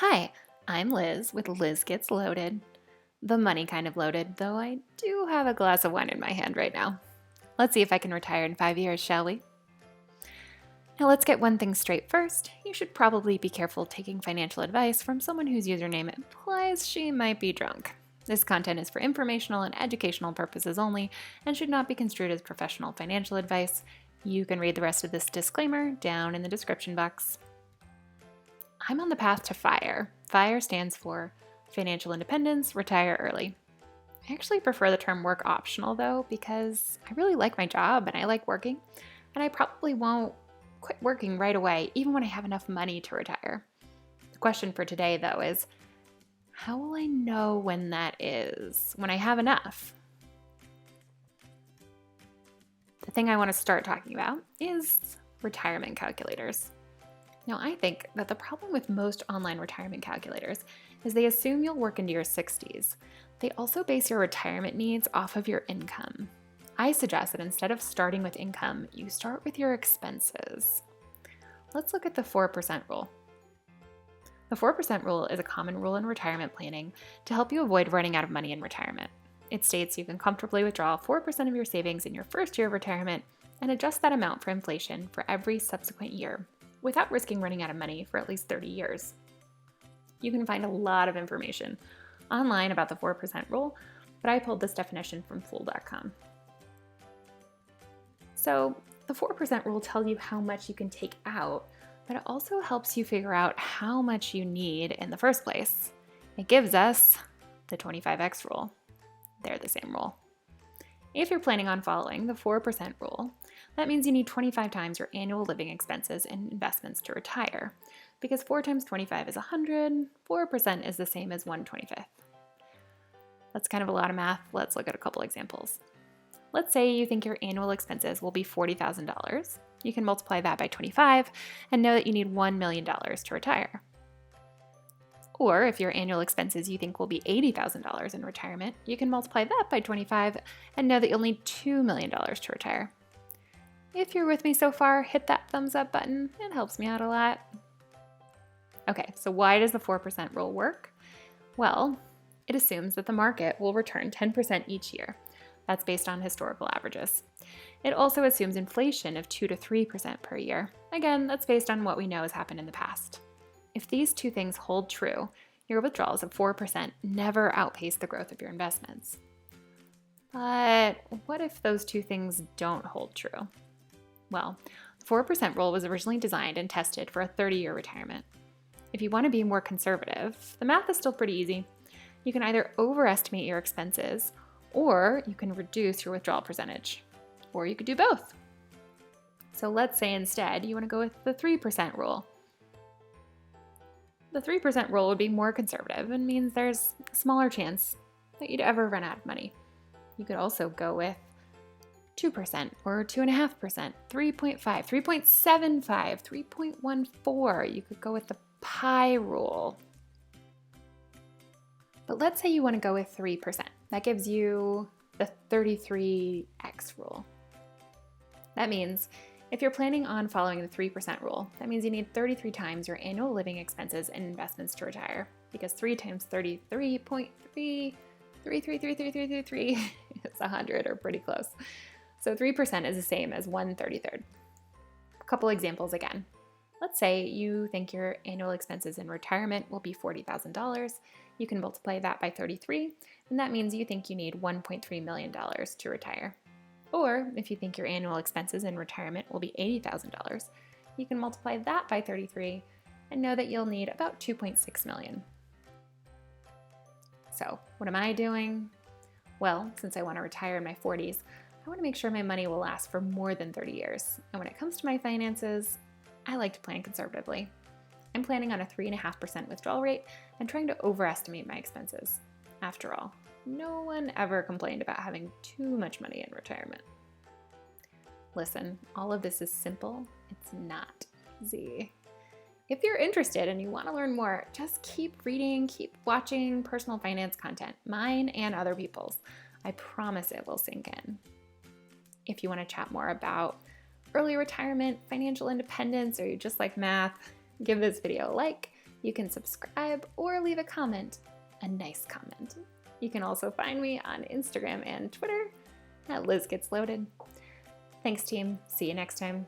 Hi, I'm Liz with Liz Gets Loaded. The money kind of loaded, though I do have a glass of wine in my hand right now. Let's see if I can retire in 5 years, shall we? Now, let's get one thing straight first. You should probably be careful taking financial advice from someone whose username implies she might be drunk. This content is for informational and educational purposes only and should not be construed as professional financial advice. You can read the rest of this disclaimer down in the description box. I'm on the path to FIRE. FIRE stands for Financial Independence, Retire Early. I actually prefer the term work optional though, because I really like my job and I like working, and I probably won't quit working right away, even when I have enough money to retire. The question for today though is, how will I know when that is? When I have enough? The thing I want to start talking about is retirement calculators. Now, I think that the problem with most online retirement calculators is they assume you'll work into your 60s. They also base your retirement needs off of your income. I suggest that instead of starting with income, you start with your expenses. Let's look at the 4% rule. The 4% rule is a common rule in retirement planning to help you avoid running out of money in retirement. It states you can comfortably withdraw 4% of your savings in your first year of retirement and adjust that amount for inflation for every subsequent year, without risking running out of money for at least 30 years. You can find a lot of information online about the 4% rule, but I pulled this definition from Fool.com. So, the 4% rule tells you how much you can take out, but it also helps you figure out how much you need in the first place. It gives us the 25x rule. They're the same rule. If you're planning on following the 4% rule, that means you need 25 times your annual living expenses and investments to retire. Because 4 times 25 is 100, 4% is the same as 1/25. That's kind of a lot of math. Let's look at a couple examples. Let's say you think your annual expenses will be $40,000. You can multiply that by 25 and know that you need $1 million to retire. Or if your annual expenses you think will be $80,000 in retirement, you can multiply that by 25 and know that you'll need $2 million to retire. If you're with me so far, hit that thumbs up button. It helps me out a lot. Okay, so why does the 4% rule work? Well, it assumes that the market will return 10% each year. That's based on historical averages. It also assumes inflation of 2 to 3% per year. Again, that's based on what we know has happened in the past. If these two things hold true, your withdrawals of 4% never outpace the growth of your investments. But what if those two things don't hold true? Well, the 4% rule was originally designed and tested for a 30-year retirement. If you want to be more conservative, the math is still pretty easy. You can either overestimate your expenses, or you can reduce your withdrawal percentage. Or you could do both. So let's say instead you want to go with the 3% rule. The 3% rule would be more conservative and means there's a smaller chance that you'd ever run out of money. You could also go with 2% or 2.5%, 3.5, 3.75, 3.14. You could go with the pi rule. But let's say you want to go with 3%. That gives you the 33x rule. That means if you're planning on following the 3% rule, that means you need 33 times your annual living expenses and investments to retire, because 3 times 33.3333333 is 100 or pretty close. So 3% is the same as 1/33. A couple examples again. Let's say you think your annual expenses in retirement will be $40,000. You can multiply that by 33, and that means you think you need $1.3 million to retire. Or if you think your annual expenses in retirement will be $80,000, you can multiply that by 33 and know that you'll need about $2.6 million. So what am I doing? Well, since I want to retire in my 40s, I want to make sure my money will last for more than 30 years. And when it comes to my finances, I like to plan conservatively. I'm planning on a 3.5% withdrawal rate and trying to overestimate my expenses. After all, no one ever complained about having too much money in retirement. Listen, all of this is simple. It's not easy. If you're interested and you want to learn more, just keep reading, keep watching personal finance content, mine and other people's. I promise it will sink in. If you want to chat more about early retirement, financial independence, or you just like math, give this video a like, You can subscribe or leave a comment, a nice comment. You can also find me on Instagram and Twitter at Liz Gets Loaded. Thanks, team. See you next time.